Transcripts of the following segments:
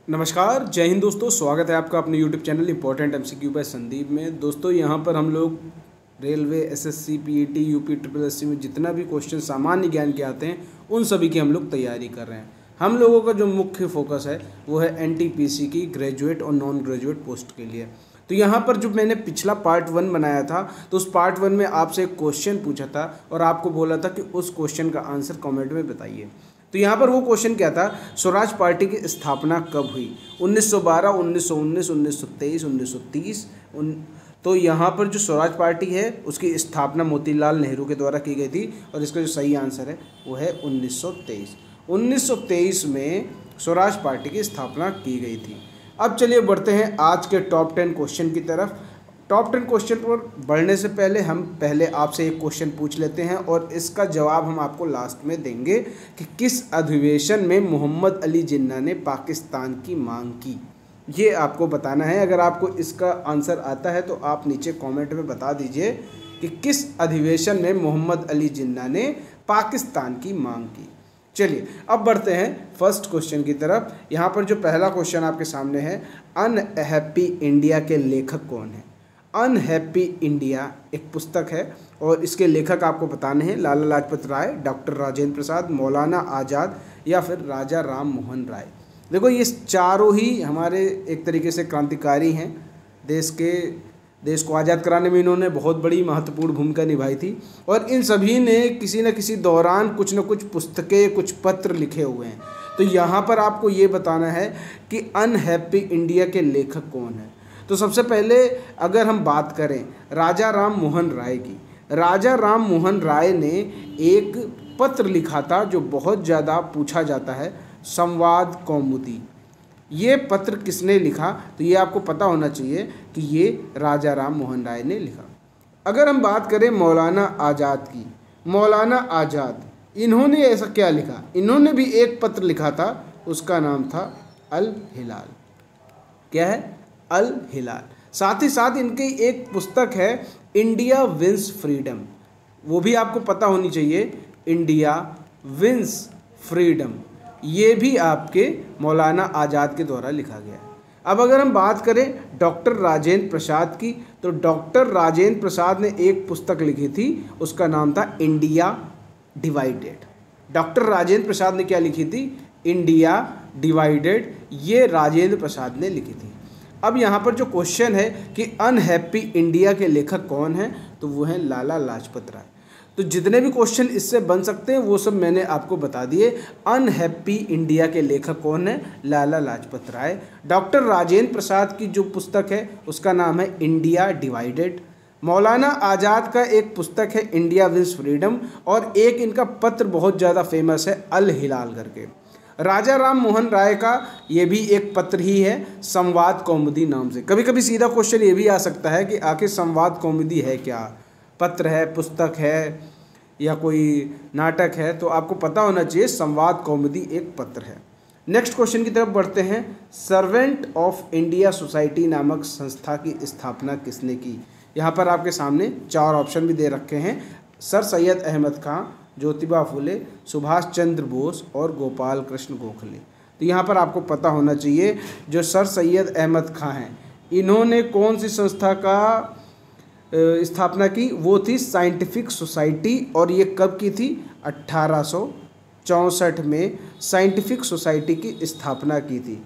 नमस्कार, जय हिंद दोस्तों। स्वागत है आपका अपने YouTube channel important MCQ by Sandeep में। दोस्तों यहाँ पर हम लोग railway, SSC, PET, UP triple SC में जितना भी क्वेश्चन सामान्य ज्ञान के आते हैं उन सभी की हम लोग तैयारी कर रहे हैं। हम लोगों का जो मुख्य फोकस है वो है एनटीपीसी की ग्रेजुएट और नॉन ग्रेजुएट पोस्ट के लिए। तो यहाँ पर जो मैंने पिछला पार्ट 1 बनाया था तो उस पार्ट 1 में आपसे एक क्वेश्चन पूछा था और आपको बोला था कि उस क्वेश्चन का आंसर कमेंट में बताइए। तो यहाँ पर वो क्वेश्चन क्या था, स्वराज पार्टी की स्थापना कब हुई? 1912, 1919, 1923, 1930। तो यहाँ पर जो स्वराज पार्टी है उसकी स्थापना मोतीलाल नेहरू के द्वारा की गई थी और इसका जो सही आंसर है वो है 1923। 1923 में स्वराज पार्टी की स्थापना की गई थी। अब चलिए बढ़ते हैं आज के टॉप 10 क्वेश्चन की तरफ। टॉप 10 क्वेश्चन पर बढ़ने से पहले हम पहले आपसे एक क्वेश्चन पूछ लेते हैं और इसका जवाब हम आपको लास्ट में देंगे कि किस अधिवेशन में मोहम्मद अली जिन्ना ने पाकिस्तान की मांग की। ये आपको बताना है। अगर आपको इसका आंसर आता है तो आप नीचे कमेंट में बता दीजिए कि किस अधिवेशन में मोहम्मद अली जिन्ना ने पाकिस्तान की मांग की। चलिए अब बढ़ते हैं फर्स्ट क्वेश्चन की तरफ। यहाँ पर जो पहला क्वेश्चन आपके सामने है, अनहैप्पी इंडिया के लेखक कौन है? अनहैप्पी इंडिया एक पुस्तक है और इसके लेखक आपको बताने हैं लाला लाजपत राय, डॉक्टर राजेंद्र प्रसाद, मौलाना आज़ाद या फिर राजा राम मोहन राय। देखो ये चारों ही हमारे एक तरीके से क्रांतिकारी हैं। देश को आज़ाद कराने में इन्होंने बहुत बड़ी महत्वपूर्ण भूमिका निभाई थी और इन सभी ने किसी न किसी दौरान कुछ न कुछ पुस्तकें, कुछ पत्र लिखे हुए हैं। तो यहाँ पर आपको ये बताना है कि अनहैप्पी इंडिया के लेखक कौन है। तो सबसे पहले अगर हम बात करें राजा राम मोहन राय की, राजा राम मोहन राय ने एक पत्र लिखा था जो बहुत ज़्यादा पूछा जाता है, संवाद कौमुदी। ये पत्र किसने लिखा? तो ये आपको पता होना चाहिए कि ये राजा राम मोहन राय ने लिखा। अगर हम बात करें मौलाना आज़ाद की, मौलाना आज़ाद इन्होंने ऐसा क्या लिखा? इन्होंने भी एक पत्र लिखा था, उसका नाम था अल हिलाल। क्या है? अल हिलाल। साथ ही साथ इनकी एक पुस्तक है इंडिया विंस फ्रीडम, वो भी आपको पता होनी चाहिए, इंडिया विंस फ्रीडम। ये भी आपके मौलाना आज़ाद के द्वारा लिखा गया है। अब अगर हम बात करें डॉक्टर राजेंद्र प्रसाद की, तो डॉक्टर राजेंद्र प्रसाद ने एक पुस्तक लिखी थी, उसका नाम था India divided. Doctor Rajendra Prasad ने क्या लिखी थी? India divided. ये राजेंद्र प्रसाद ने लिखी थी। अब यहाँ पर जो क्वेश्चन है कि अनहैप्पी इंडिया के लेखक कौन हैं, तो वो हैं लाला लाजपत राय। तो जितने भी क्वेश्चन इससे बन सकते हैं वो सब मैंने आपको बता दिए। अनहैप्पी इंडिया के लेखक कौन है? लाला लाजपत राय। डॉक्टर राजेंद्र प्रसाद की जो पुस्तक है उसका नाम है इंडिया डिवाइडेड। मौलाना आज़ाद का एक पुस्तक है इंडिया विंस फ्रीडम और एक इनका पत्र बहुत ज़्यादा फेमस है अल हिलाल करके। राजा राम मोहन राय का ये भी एक पत्र ही है, संवाद कौमुदी नाम से। कभी कभी सीधा क्वेश्चन ये भी आ सकता है कि आखिर संवाद कौमुदी है क्या? पत्र है, पुस्तक है या कोई नाटक है? तो आपको पता होना चाहिए संवाद कौमुदी एक पत्र है। नेक्स्ट क्वेश्चन की तरफ बढ़ते हैं। सर्वेंट ऑफ इंडिया सोसाइटी नामक संस्था की स्थापना किसने की? यहाँ पर आपके सामने 4 ऑप्शन भी दे रखे हैं, सर सैयद अहमद खां, ज्योतिबा फुले, सुभाष चंद्र बोस और गोपाल कृष्ण गोखले। तो यहाँ पर आपको पता होना चाहिए जो सर सैयद अहमद खां हैं इन्होंने कौन सी संस्था का स्थापना की? वो थी साइंटिफिक सोसाइटी। और ये कब की थी? 1864 में साइंटिफिक सोसाइटी की स्थापना की थी।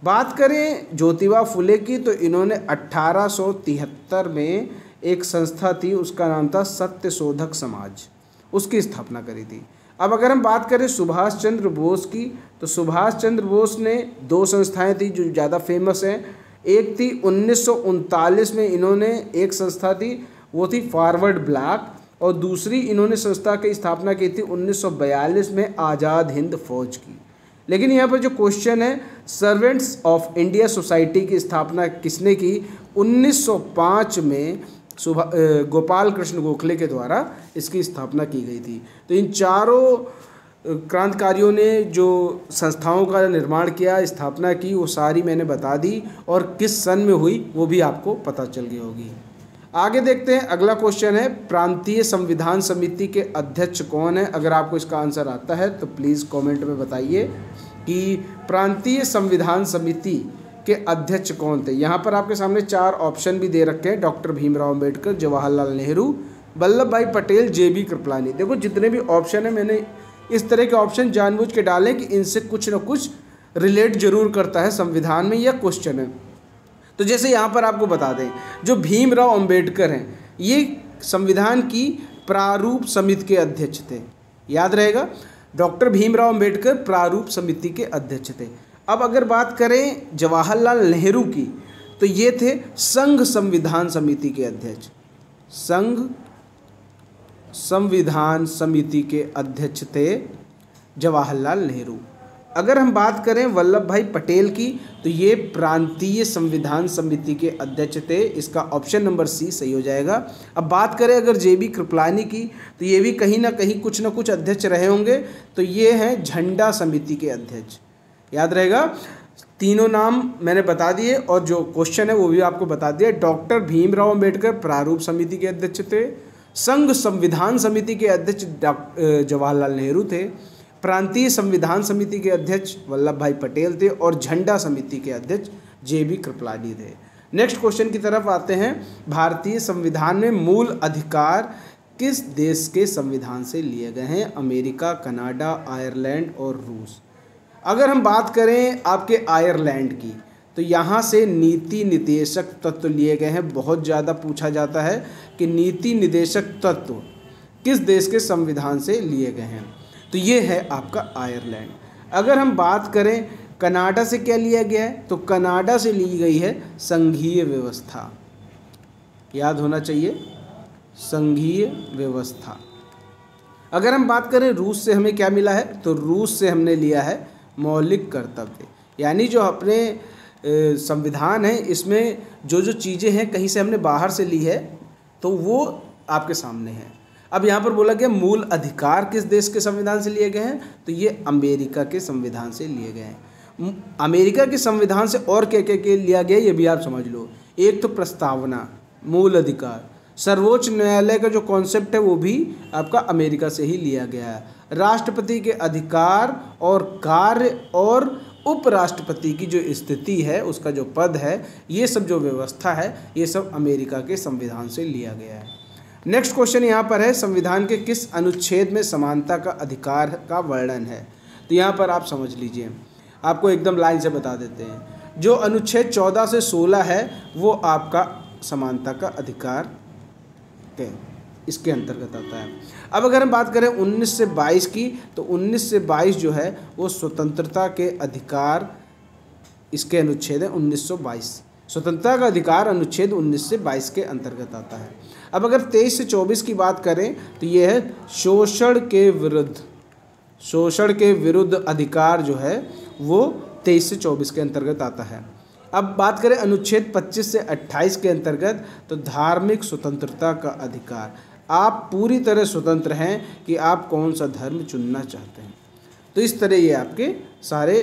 बात करें ज्योतिबा फुले की, तो इन्होंने 1873 में एक संस्था थी, उसका नाम था सत्य शोधक समाज, उसकी स्थापना करी थी। अब अगर हम बात करें सुभाष चंद्र बोस की, तो सुभाष चंद्र बोस ने 2 संस्थाएं थी जो ज़्यादा फेमस हैं। एक थी 1939 में इन्होंने एक संस्था थी, वो थी फॉरवर्ड ब्लॉक, और दूसरी इन्होंने संस्था की स्थापना की थी 1942 में आज़ाद हिंद फौज की। लेकिन यहाँ पर जो क्वेश्चन है, सर्वेंट्स ऑफ इंडिया सोसाइटी की स्थापना किसने की? 1905 में गोपाल कृष्ण गोखले के द्वारा इसकी स्थापना की गई थी। तो इन चारों क्रांतिकारियों ने जो संस्थाओं का निर्माण किया, स्थापना की, वो सारी मैंने बता दी और किस सन में हुई वो भी आपको पता चल गई होगी। आगे देखते हैं। अगला क्वेश्चन है, प्रांतीय संविधान समिति के अध्यक्ष कौन है? अगर आपको इसका आंसर आता है तो प्लीज़ कमेंट में बताइए कि प्रांतीय संविधान समिति के अध्यक्ष कौन थे। यहाँ पर आपके सामने 4 ऑप्शन भी दे रखे हैं, डॉक्टर भीमराव अंबेडकर, जवाहरलाल नेहरू, वल्लभ भाई पटेल, JB कृपलानी। देखो जितने भी ऑप्शन है मैंने इस तरह के ऑप्शन जानबूझ के डाले कि इनसे कुछ ना कुछ रिलेट जरूर करता है संविधान में या क्वेश्चन है। तो जैसे यहाँ पर आपको बता दें, जो भीमराव अंबेडकर हैं ये संविधान की प्रारूप समिति के अध्यक्ष थे, याद रहेगा, डॉक्टर भीमराव अंबेडकर प्रारूप समिति के अध्यक्ष थे। अब अगर बात करें जवाहरलाल नेहरू की, तो ये थे संघ संविधान समिति के अध्यक्ष, संघ संविधान समिति के अध्यक्ष थे जवाहरलाल नेहरू। अगर हम बात करें वल्लभ भाई पटेल की, तो ये प्रांतीय संविधान समिति के अध्यक्ष थे, इसका ऑप्शन नंबर C सही हो जाएगा। अब बात करें अगर JB कृपलानी की, तो ये भी कहीं ना कहीं कुछ ना कुछ अध्यक्ष रहे होंगे, तो ये हैं झंडा समिति के अध्यक्ष, याद रहेगा। तीनों नाम मैंने बता दिए और जो क्वेश्चन है वो भी आपको बता दिया। डॉक्टर भीमराव अंबेडकर प्रारूप समिति के अध्यक्ष थे, संघ संविधान समिति के अध्यक्ष जवाहरलाल नेहरू थे, प्रांतीय संविधान समिति के अध्यक्ष वल्लभ भाई पटेल थे और झंडा समिति के अध्यक्ष JB कृपलानी थे। नेक्स्ट क्वेश्चन की तरफ आते हैं। भारतीय संविधान में मूल अधिकार किस देश के संविधान से लिए गए हैं? अमेरिका, कनाडा, आयरलैंड और रूस। अगर हम बात करें आपके आयरलैंड की, तो यहाँ से नीति निर्देशक तत्व लिए गए हैं। बहुत ज़्यादा पूछा जाता है कि नीति निर्देशक तत्व किस देश के संविधान से लिए गए हैं, तो ये है आपका आयरलैंड। अगर हम बात करें कनाडा से क्या लिया गया है, तो कनाडा से ली गई है संघीय व्यवस्था, याद होना चाहिए, संघीय व्यवस्था। अगर हम बात करें रूस से हमें क्या मिला है, तो रूस से हमने लिया है मौलिक कर्तव्य, यानी जो अपने संविधान है इसमें जो जो चीज़ें हैं कहीं से हमने बाहर से ली है, तो वो आपके सामने है। अब यहाँ पर बोला गया मूल अधिकार किस देश के संविधान से लिए गए हैं, तो ये अमेरिका के संविधान से लिए गए हैं। अमेरिका के संविधान से और क्या क्या लिया गया ये भी आप समझ लो। एक तो प्रस्तावना, मूल अधिकार, सर्वोच्च न्यायालय का जो कॉन्सेप्ट है वो भी आपका अमेरिका से ही लिया गया है। राष्ट्रपति के अधिकार और कार्य और उपराष्ट्रपति की जो स्थिति है, उसका जो पद है, ये सब जो व्यवस्था है, ये सब अमेरिका के संविधान से लिया गया है। नेक्स्ट क्वेश्चन यहाँ पर है, संविधान के किस अनुच्छेद में समानता का अधिकार का वर्णन है? तो यहाँ पर आप समझ लीजिए, आपको एकदम लाइन से बता देते हैं। जो अनुच्छेद 14 से 16 है वो आपका समानता का अधिकार है, इसके अंतर्गत आता है। अब अगर हम बात करें 19 से 22 की, तो 19 से 22 जो है वो स्वतंत्रता के अधिकार, इसके अनुच्छेद है 1922। स्वतंत्रता का अधिकार अनुच्छेद 19 से 22 के अंतर्गत आता है। अब अगर 23 से 24 की बात करें, तो ये है शोषण के विरुद्ध, शोषण के विरुद्ध अधिकार जो है वो 23 से 24 के अंतर्गत आता है। अब बात करें अनुच्छेद 25 से 28 के अंतर्गत, तो धार्मिक स्वतंत्रता का अधिकार, आप पूरी तरह स्वतंत्र हैं कि आप कौन सा धर्म चुनना चाहते हैं। तो इस तरह ये आपके सारे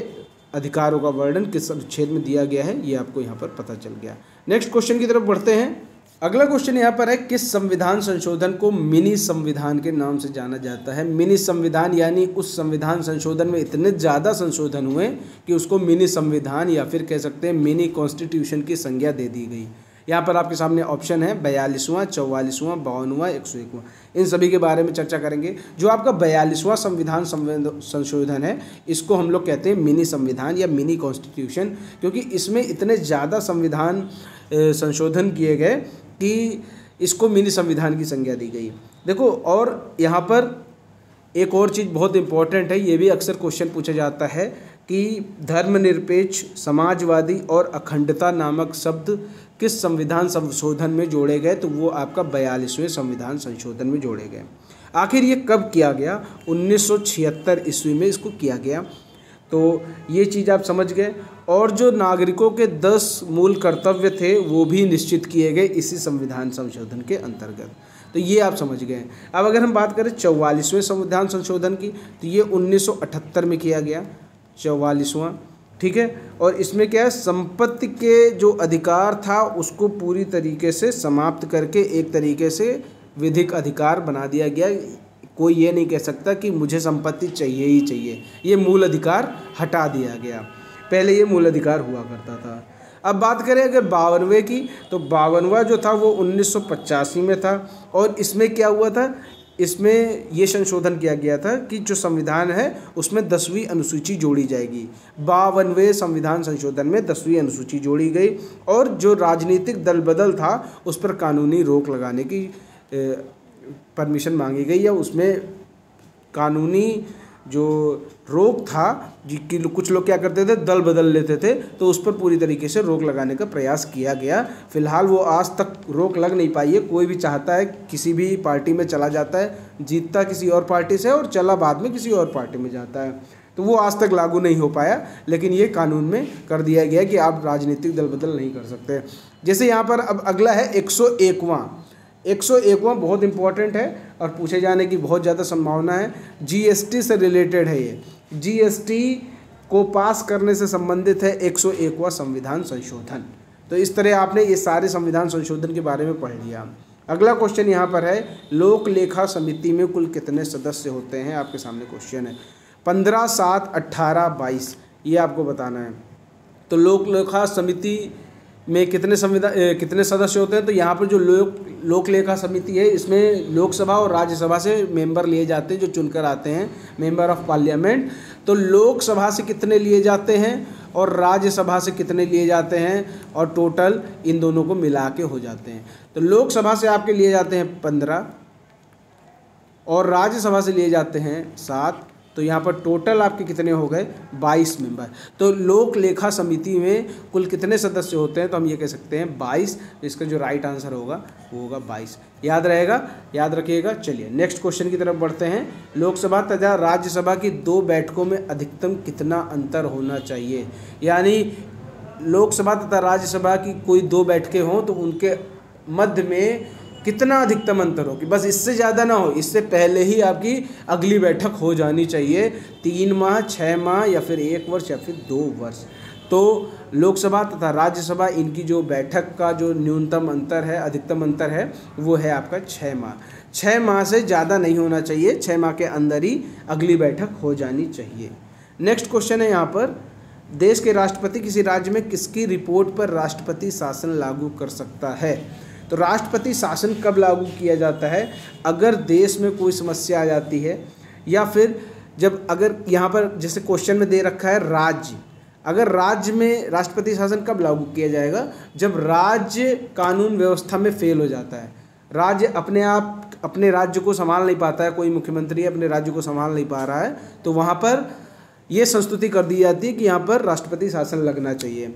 अधिकारों का वर्णन किस अनुच्छेद में दिया गया है, ये आपको यहाँ पर पता चल गया। नेक्स्ट क्वेश्चन की तरफ बढ़ते हैं। अगला क्वेश्चन यहाँ पर है, किस संविधान संशोधन को मिनी संविधान के नाम से जाना जाता है? मिनी संविधान यानी उस संविधान संशोधन में इतने ज़्यादा संशोधन हुए कि उसको मिनी संविधान या फिर कह सकते हैं मिनी कॉन्स्टिट्यूशन की संज्ञा दे दी गई। यहाँ पर आपके सामने ऑप्शन है 42वां, 44वां, 52वां, 101वां। इन सभी के बारे में चर्चा करेंगे। जो आपका 42वां संविधान संशोधन है, इसको हम लोग कहते हैं मिनी संविधान या मिनी कॉन्स्टिट्यूशन, क्योंकि इसमें इतने ज़्यादा संविधान संशोधन किए गए कि इसको मिनी संविधान की संज्ञा दी गई। देखो, और यहाँ पर एक और चीज़ बहुत इम्पोर्टेंट है, ये भी अक्सर क्वेश्चन पूछा जाता है कि धर्मनिरपेक्ष, समाजवादी और अखंडता नामक शब्द किस संविधान संशोधन में जोड़े गए? तो वो आपका 42वें संविधान संशोधन में जोड़े गए। आखिर ये कब किया गया? 1976 ईस्वी में इसको किया गया। तो ये चीज़ आप समझ गए। और जो नागरिकों के 10 मूल कर्तव्य थे वो भी निश्चित किए गए इसी संविधान संशोधन के अंतर्गत। तो ये आप समझ गए। अब अगर हम बात करें 44वें संविधान संशोधन की, तो ये 1978 में किया गया, 44वां, ठीक है। और इसमें क्या है, संपत्ति के जो अधिकार था उसको पूरी तरीके से समाप्त करके एक तरीके से विधिक अधिकार बना दिया गया। कोई ये नहीं कह सकता कि मुझे संपत्ति चाहिए ही चाहिए। ये मूल अधिकार हटा दिया गया, पहले ये मूल अधिकार हुआ करता था। अब बात करें अगर 52वें की, तो 52वां जो था वो 1985 में था, और इसमें क्या हुआ था, इसमें ये संशोधन किया गया था कि जो संविधान है उसमें 10वीं अनुसूची जोड़ी जाएगी। 52वें संविधान संशोधन में 10वीं अनुसूची जोड़ी गई, और जो राजनीतिक दल बदल था उस पर कानूनी रोक लगाने की परमिशन मांगी गई, या उसमें कानूनी जो रोक था कि कुछ लोग क्या करते थे, दल बदल लेते थे, तो उस पर पूरी तरीके से रोक लगाने का प्रयास किया गया। फिलहाल वो आज तक रोक लग नहीं पाई है। कोई भी चाहता है किसी भी पार्टी में चला जाता है, जीतता किसी और पार्टी से और चला बाद में किसी और पार्टी में जाता है, तो वो आज तक लागू नहीं हो पाया। लेकिन ये कानून में कर दिया गया कि आप राजनीतिक दल बदल नहीं कर सकते। जैसे यहाँ पर अब अगला है 101वां। 101वां बहुत इंपॉर्टेंट है और पूछे जाने की बहुत ज़्यादा संभावना है। जीएसटी से रिलेटेड है ये, जीएसटी को पास करने से संबंधित है 101वां संविधान संशोधन। तो इस तरह आपने ये सारे संविधान संशोधन के बारे में पढ़ लिया। अगला क्वेश्चन यहाँ पर है, लोक लेखा समिति में कुल कितने सदस्य होते हैं? आपके सामने क्वेश्चन है 15, 7, 18, 22, ये आपको बताना है। तो लोक लेखा समिति में कितने सदस्य होते हैं? तो यहाँ पर जो लोक लेखा समिति है, इसमें लोकसभा और राज्यसभा से मेंबर लिए जाते हैं, जो चुनकर आते हैं, मेंबर ऑफ पार्लियामेंट। तो लोकसभा से कितने लिए जाते हैं और राज्यसभा से कितने लिए जाते हैं, और टोटल इन दोनों को मिला के हो जाते हैं। तो लोकसभा से आपके लिए जाते हैं 15 और राज्यसभा से लिए जाते हैं 7, तो यहाँ पर टोटल आपके कितने हो गए? 22 मेंबर। तो लोक लेखा समिति में कुल कितने सदस्य होते हैं? तो हम ये कह सकते हैं 22। इसका जो राइट आंसर होगा वो होगा 22। याद रहेगा, याद रखिएगा। चलिए नेक्स्ट क्वेश्चन की तरफ बढ़ते हैं। लोकसभा तथा राज्यसभा की 2 बैठकों में अधिकतम कितना अंतर होना चाहिए? यानी लोकसभा तथा राज्यसभा की कोई 2 बैठकें हों तो उनके मध्य में कितना अधिकतम अंतर हो, कि बस इससे ज़्यादा ना हो, इससे पहले ही आपकी अगली बैठक हो जानी चाहिए। 3 माह, 6 माह, या फिर 1 वर्ष, या फिर 2 वर्ष। तो लोकसभा तथा राज्यसभा इनकी जो बैठक का जो न्यूनतम अंतर है, अधिकतम अंतर है, वो है आपका 6 माह। 6 माह से ज़्यादा नहीं होना चाहिए, 6 माह के अंदर ही अगली बैठक हो जानी चाहिए। नेक्स्ट क्वेश्चन है यहाँ पर, देश के राष्ट्रपति किसी राज्य में किसकी रिपोर्ट पर राष्ट्रपति शासन लागू कर सकता है? तो राष्ट्रपति शासन कब लागू किया जाता है? अगर देश में कोई समस्या आ जाती है, या फिर जब अगर यहाँ पर जैसे क्वेश्चन में दे रखा है राज्य, अगर राज्य में राष्ट्रपति शासन कब लागू किया जाएगा? जब राज्य कानून व्यवस्था में फेल हो जाता है, राज्य अपने आप अपने राज्य को संभाल नहीं पाता है, कोई मुख्यमंत्री अपने राज्य को संभाल नहीं पा रहा है, तो वहाँ पर ये संस्तुति कर दी जाती है कि यहाँ पर राष्ट्रपति शासन लगना चाहिए।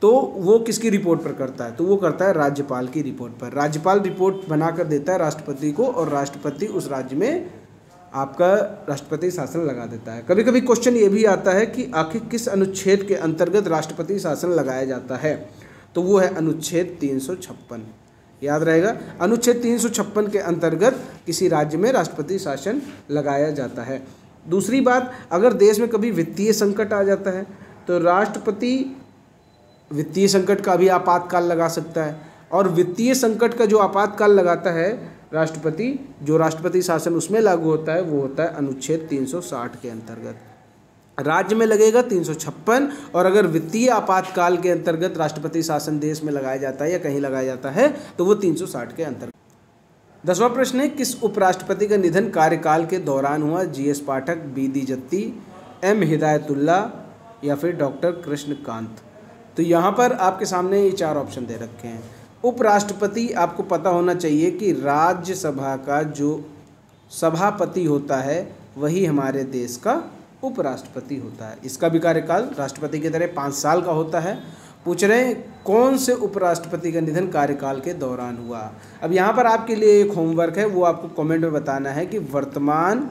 तो वो किसकी रिपोर्ट पर करता है? तो वो करता है राज्यपाल की रिपोर्ट पर। राज्यपाल रिपोर्ट बनाकर देता है राष्ट्रपति को, और राष्ट्रपति उस राज्य में आपका राष्ट्रपति शासन लगा देता है। कभी कभी क्वेश्चन ये भी आता है कि आखिर किस अनुच्छेद के अंतर्गत राष्ट्रपति शासन लगाया जाता है? तो वो है अनुच्छेद 356। याद रहेगा, अनुच्छेद 356 के अंतर्गत किसी राज्य में राष्ट्रपति शासन लगाया जाता है। दूसरी बात, अगर देश में कभी वित्तीय संकट आ जाता है तो राष्ट्रपति वित्तीय संकट का भी आपातकाल लगा सकता है, और वित्तीय संकट का जो आपातकाल लगाता है राष्ट्रपति, जो राष्ट्रपति शासन उसमें लागू होता है वो होता है अनुच्छेद 360 के अंतर्गत। राज्य में लगेगा 356, और अगर वित्तीय आपातकाल के अंतर्गत राष्ट्रपति शासन देश में लगाया जाता है या कहीं लगाया जाता है तो वो 360 के अंतर्गत। 10वां प्रश्न है, किस उपराष्ट्रपति का निधन कार्यकाल के दौरान हुआ? GS पाठक, B.D. जत्ती, M. हिदायतुल्ला, या फिर डॉक्टर कृष्णकांत। तो यहाँ पर आपके सामने ये 4 ऑप्शन दे रखे हैं। उपराष्ट्रपति आपको पता होना चाहिए कि राज्यसभा का जो सभापति होता है वही हमारे देश का उपराष्ट्रपति होता है। इसका भी कार्यकाल राष्ट्रपति की तरह 5 साल का होता है। पूछ रहे हैं कौन से उपराष्ट्रपति का निधन कार्यकाल के दौरान हुआ। अब यहाँ पर आपके लिए एक होमवर्क है, वो आपको कमेंट में बताना है कि वर्तमान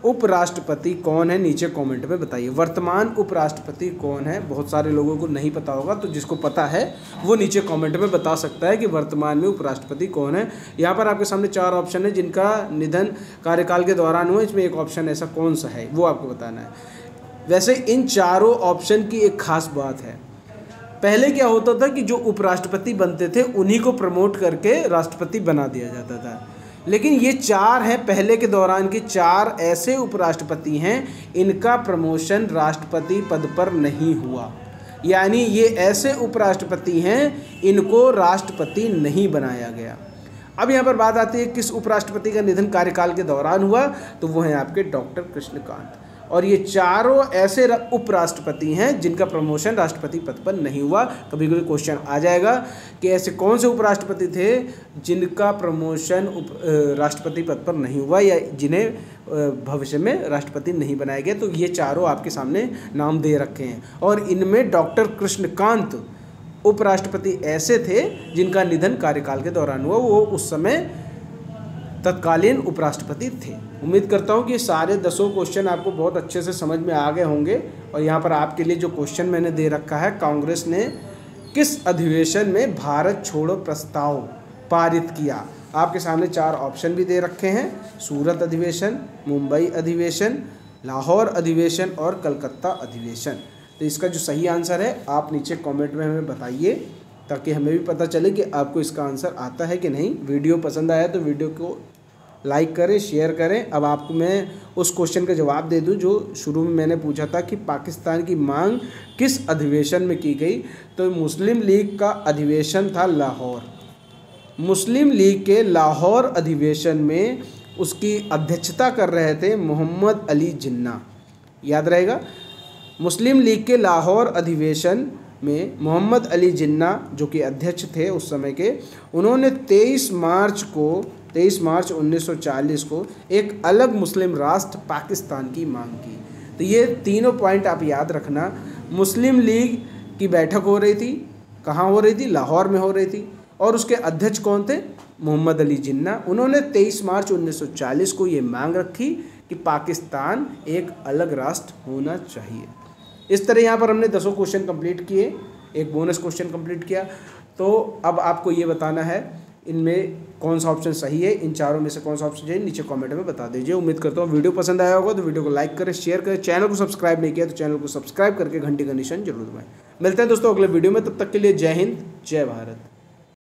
उपराष्ट्रपति कौन है। नीचे कमेंट में बताइए वर्तमान उपराष्ट्रपति कौन है। बहुत सारे लोगों को नहीं पता होगा, तो जिसको पता है वो नीचे कमेंट में बता सकता है कि वर्तमान में उपराष्ट्रपति कौन है। यहाँ पर आपके सामने 4 ऑप्शन है जिनका निधन कार्यकाल के दौरान हुआ। इसमें एक ऑप्शन ऐसा कौन सा है वो आपको बताना है। वैसे इन चारों ऑप्शन की एक खास बात है। पहले क्या होता था कि जो उपराष्ट्रपति बनते थे उन्हीं को प्रमोट करके राष्ट्रपति बना दिया जाता था। लेकिन ये 4 हैं, पहले के दौरान के 4 ऐसे उपराष्ट्रपति हैं इनका प्रमोशन राष्ट्रपति पद पर नहीं हुआ। यानी ये ऐसे उपराष्ट्रपति हैं इनको राष्ट्रपति नहीं बनाया गया। अब यहाँ पर बात आती है किस उपराष्ट्रपति का निधन कार्यकाल के दौरान हुआ, तो वो हैं आपके डॉक्टर कृष्णकांत। और ये चारों ऐसे उपराष्ट्रपति हैं जिनका प्रमोशन राष्ट्रपति पद पर नहीं हुआ। कभी कभी क्वेश्चन आ जाएगा कि ऐसे कौन से उपराष्ट्रपति थे जिनका प्रमोशन राष्ट्रपति पद पर नहीं हुआ या जिन्हें भविष्य में राष्ट्रपति नहीं बनाया गया। तो ये चारों आपके सामने नाम दे रखे हैं और इनमें डॉक्टर कृष्णकांत उपराष्ट्रपति ऐसे थे जिनका निधन कार्यकाल के दौरान हुआ। वो उस समय तत्कालीन उपराष्ट्रपति थे। उम्मीद करता हूँ कि सारे 10 क्वेश्चन आपको बहुत अच्छे से समझ में आ गए होंगे। और यहाँ पर आपके लिए जो क्वेश्चन मैंने दे रखा है, कांग्रेस ने किस अधिवेशन में भारत छोड़ो प्रस्ताव पारित किया। आपके सामने 4 ऑप्शन भी दे रखे हैं, सूरत अधिवेशन, मुंबई अधिवेशन, लाहौर अधिवेशन और कलकत्ता अधिवेशन। तो इसका जो सही आंसर है आप नीचे कमेंट में हमें बताइए ताकि हमें भी पता चले कि आपको इसका आंसर आता है कि नहीं। वीडियो पसंद आया तो वीडियो को लाइक करें, शेयर करें। अब आपको मैं उस क्वेश्चन का जवाब दे दूं जो शुरू में मैंने पूछा था कि पाकिस्तान की मांग किस अधिवेशन में की गई। तो मुस्लिम लीग का अधिवेशन था लाहौर। मुस्लिम लीग के लाहौर अधिवेशन में उसकी अध्यक्षता कर रहे थे मोहम्मद अली जिन्ना। याद रहेगा, मुस्लिम लीग के लाहौर अधिवेशन में मोहम्मद अली जिन्ना जो कि अध्यक्ष थे उस समय के, उन्होंने 23 मार्च 1940 को एक अलग मुस्लिम राष्ट्र पाकिस्तान की मांग की। तो ये तीनों पॉइंट आप याद रखना। मुस्लिम लीग की बैठक हो रही थी, कहाँ हो रही थी? लाहौर में हो रही थी। और उसके अध्यक्ष कौन थे? मोहम्मद अली जिन्ना। उन्होंने 23 मार्च 1940 को ये मांग रखी कि पाकिस्तान एक अलग राष्ट्र होना चाहिए। इस तरह यहाँ पर हमने 10 क्वेश्चन कंप्लीट किए, एक बोनस क्वेश्चन कंप्लीट किया। तो अब आपको ये बताना है इनमें कौन सा ऑप्शन सही है, इन चारों में से कौन सा ऑप्शन चाहिए, नीचे कमेंट में बता दीजिए। उम्मीद करता हूँ वीडियो पसंद आया होगा तो वीडियो को लाइक करें, शेयर करें। चैनल को सब्सक्राइब नहीं किया तो चैनल को सब्सक्राइब करके घंटी का निशान जरूर दबाएं। मिलते हैं दोस्तों अगले वीडियो में, तब तक के लिए जय हिंद, जय भारत।